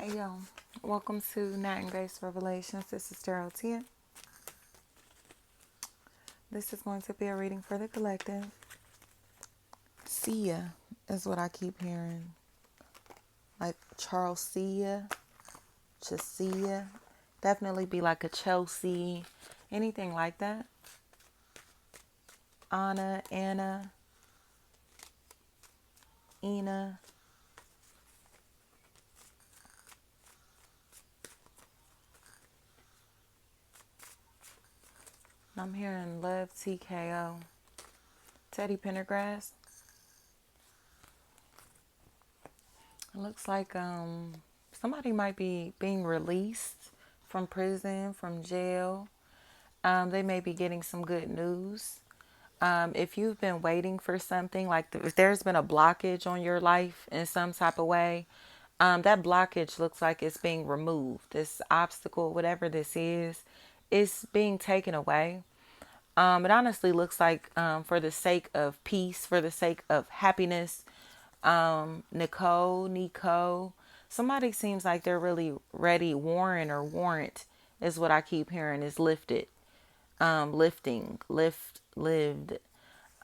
Hey yo, welcome to Nat and Grace Revelations. This is Daryl Tia. This is going to be a reading for the collective. Sia is what I keep hearing. Like Charles Sia, Chasia. Definitely be like a Chelsea, anything like that. Anna, Ina. I'm hearing Love TKO. Teddy Pendergrass. It looks like somebody might be being released from prison, from jail. They may be getting some good news. If you've been waiting for something, like if there's been a blockage on your life in some type of way, that blockage looks like it's being removed. This obstacle, whatever this is being taken away. It honestly looks like for the sake of peace, for the sake of happiness, Nico, somebody seems like they're really ready. Warren or warrant is what I keep hearing is lifted, lived.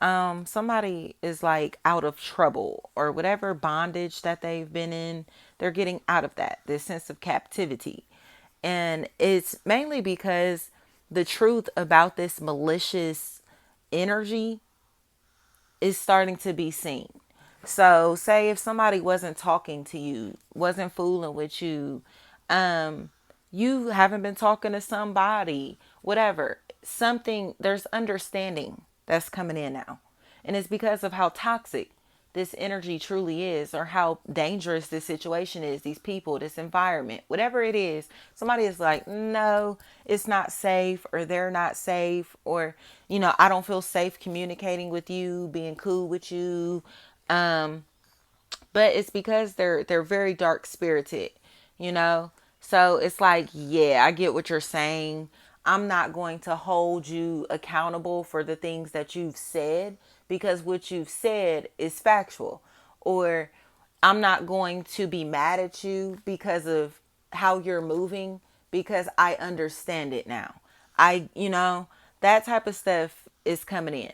Somebody is like out of trouble or whatever bondage that they've been in. They're getting out of that, this sense of captivity. And it's mainly because the truth about this malicious energy is starting to be seen. So, say if somebody wasn't talking to you, wasn't fooling with you, you haven't been talking to somebody, whatever, something, there's understanding that's coming in now. And it's because of how toxic this energy truly is, or how dangerous this situation is, these people, this environment, whatever it is. Somebody is like, no, it's not safe, or they're not safe, or, I don't feel safe communicating with you, being cool with you. But it's because they're very dark spirited, you know? So it's like, yeah, I get what you're saying. I'm not going to hold you accountable for the things that you've said, because what you've said is factual. Or I'm not going to be mad at you because of how you're moving, because I understand it now. That type of stuff is coming in.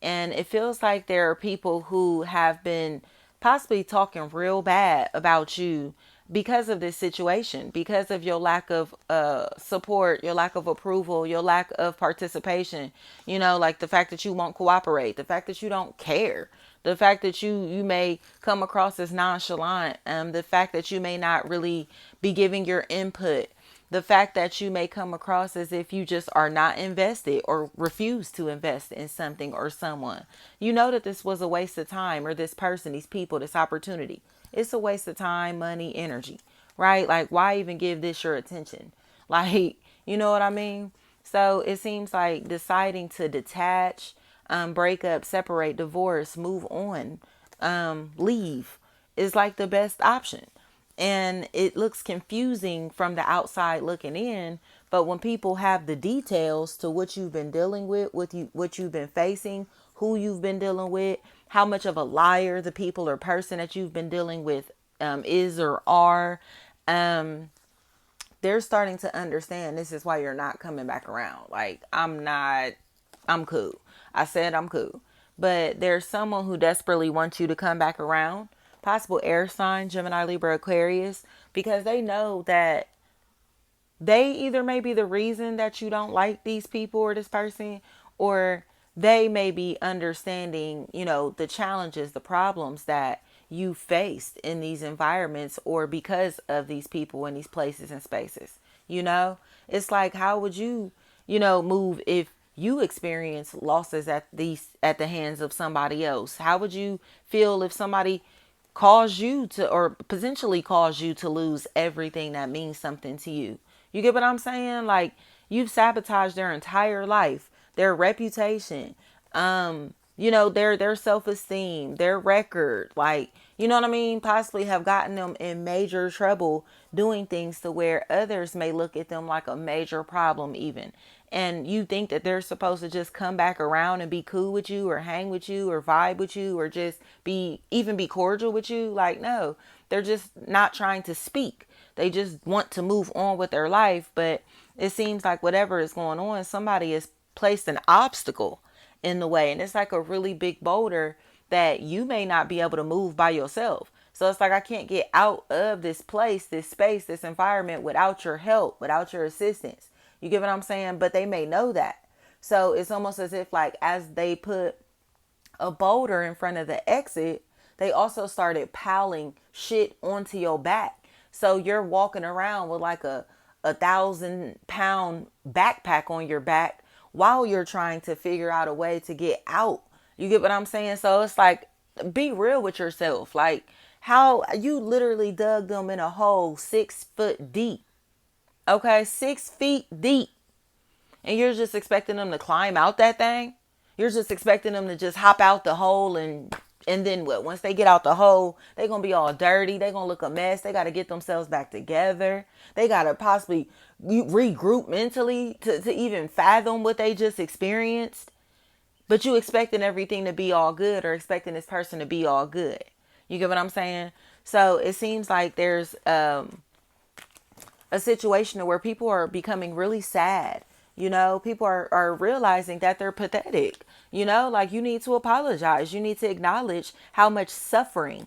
And it feels like there are people who have been possibly talking real bad about you because of this situation, because of your lack of support, your lack of approval, your lack of participation. Like the fact that you won't cooperate, the fact that you don't care, the fact that you may come across as nonchalant, the fact that you may not really be giving your input, the fact that you may come across as if you just are not invested or refuse to invest in something or someone. You know that this was a waste of time, or this person, these people, this opportunity. It's a waste of time, money, energy, right? Like, why even give this your attention? Like, you know what I mean? So it seems like deciding to detach, break up, separate, divorce, move on, leave is like the best option. And it looks confusing from the outside looking in, but when people have the details to what you've been dealing with, what you've been facing, who you've been dealing with, how much of a liar the people or person that you've been dealing with is or are, they're starting to understand this is why you're not coming back around. Like, I'm cool. I said I'm cool. But there's someone who desperately wants you to come back around. Possible air sign, Gemini, Libra, Aquarius, because they know that they either may be the reason that you don't like these people or this person, or they may be understanding, the challenges, the problems that you faced in these environments, or because of these people in these places and spaces. It's like, how would you, move if you experience losses at the hands of somebody else? How would you feel if somebody cause you to, or potentially cause you to lose everything that means something to you? You get what I'm saying? Like, you've sabotaged their entire life, their reputation, their self-esteem, their record, like, you know what I mean? Possibly have gotten them in major trouble doing things to where others may look at them like a major problem even. And you think that they're supposed to just come back around and be cool with you, or hang with you, or vibe with you, or just be cordial with you. Like, no, they're just not trying to speak. They just want to move on with their life. But it seems like whatever is going on, somebody has placed an obstacle in the way. And it's like a really big boulder that you may not be able to move by yourself. So it's like, I can't get out of this place, this space, this environment without your help, without your assistance. You get what I'm saying? But they may know that. So it's almost as if, like, as they put a boulder in front of the exit, they also started piling shit onto your back. So you're walking around with like a 1,000 pound backpack on your back while you're trying to figure out a way to get out. You get what I'm saying? So it's like, be real with yourself. Like, how you literally dug them in a hole 6 foot deep. Okay, 6 feet deep. And you're just expecting them to climb out that thing. You're just expecting them to just hop out the hole, and then what? Once they get out the hole, they're going to be all dirty. They're going to look a mess. They got to get themselves back together. They got to possibly regroup mentally to even fathom what they just experienced. But you expecting everything to be all good, or expecting this person to be all good. You get what I'm saying? So it seems like there's a situation where people are becoming really sad. You know, people are realizing that they're pathetic. You know, like, you need to apologize. You need to acknowledge how much suffering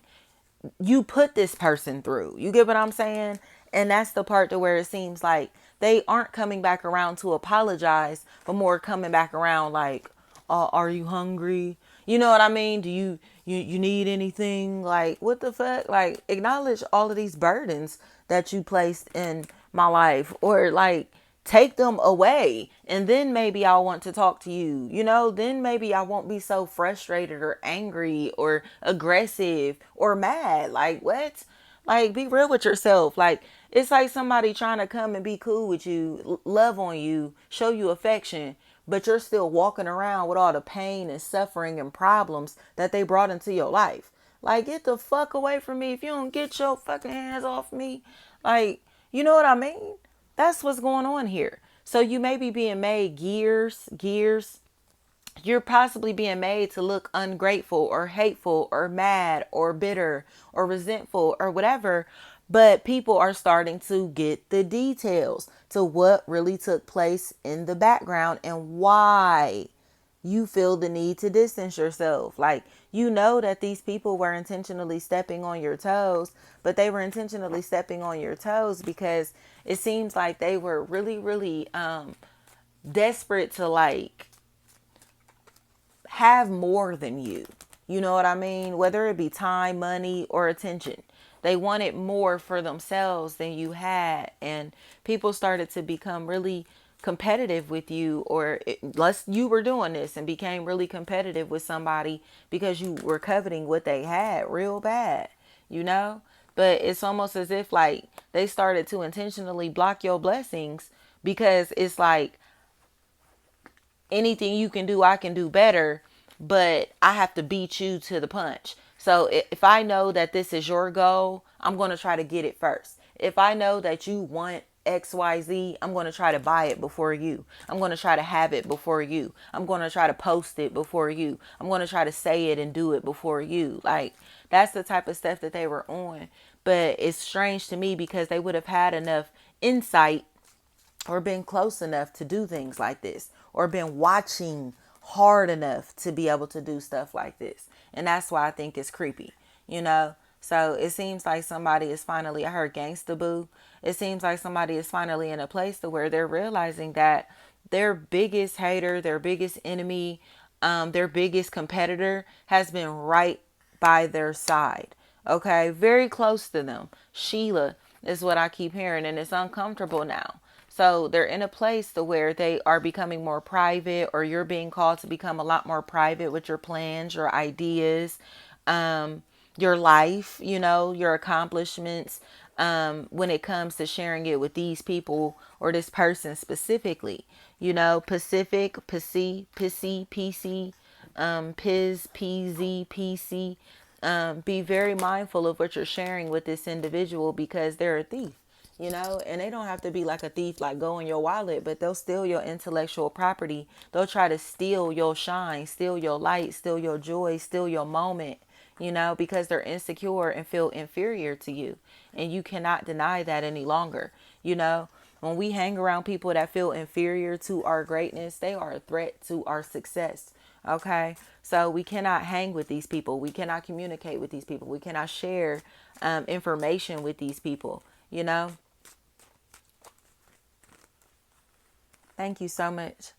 you put this person through. You get what I'm saying? And that's the part to where it seems like they aren't coming back around to apologize, but more coming back around like, are you hungry? You know what I mean? Do you need anything? Like, what the fuck? Like, acknowledge all of these burdens that you placed in my life, or like, take them away, and then maybe I'll want to talk to you. You know, then maybe I won't be so frustrated or angry or aggressive or mad. Like, what? Like, be real with yourself. Like, it's like somebody trying to come and be cool with you, love on you, show you affection, but you're still walking around with all the pain and suffering and problems that they brought into your life. Like, get the fuck away from me. If you don't get your fucking hands off me. Like, you know what I mean? That's what's going on here. So you may be being made gears. You're possibly being made to look ungrateful or hateful or mad or bitter or resentful or whatever. But people are starting to get the details to what really took place in the background and why you feel the need to distance yourself. Like, you know that these people were intentionally stepping on your toes, but they were intentionally stepping on your toes because it seems like they were really, really desperate to, like, have more than you. You know what I mean? Whether it be time, money, or attention. They wanted more for themselves than you had. And people started to become really competitive with you, or unless you were doing this and became really competitive with somebody because you were coveting what they had real bad, you know? But it's almost as if, like, they started to intentionally block your blessings because it's like, anything you can do, I can do better, but I have to beat you to the punch. So if I know that this is your goal, I'm going to try to get it first. If I know that you want XYZ, I'm going to try to buy it before you. I'm going to try to have it before you. I'm going to try to post it before you. I'm going to try to say it and do it before you. Like, that's the type of stuff that they were on. But it's strange to me because they would have had enough insight or been close enough to do things like this, or been watching hard enough to be able to do stuff like this. And that's why I think it's creepy, you know? So it seems like somebody is finally, I heard gangsta boo. It seems like somebody is finally in a place to where they're realizing that their biggest hater, their biggest enemy, their biggest competitor has been right by their side. Okay, very close to them. Sheila is what I keep hearing, and it's uncomfortable now. So they're in a place to where they are becoming more private, or you're being called to become a lot more private with your plans, your ideas, your life, you know, your accomplishments, when it comes to sharing it with these people or this person specifically. You know, Pacific, Pissy, PC, Piz, PZ, PC. Be very mindful of what you're sharing with this individual because they're a thief, you know, and they don't have to be like a thief, like go in your wallet, but they'll steal your intellectual property. They'll try to steal your shine, steal your light, steal your joy, steal your moment. because they're insecure and feel inferior to you. And you cannot deny that any longer. When we hang around people that feel inferior to our greatness, they are a threat to our success. Okay. So we cannot hang with these people. We cannot communicate with these people. We cannot share information with these people, you know. Thank you so much.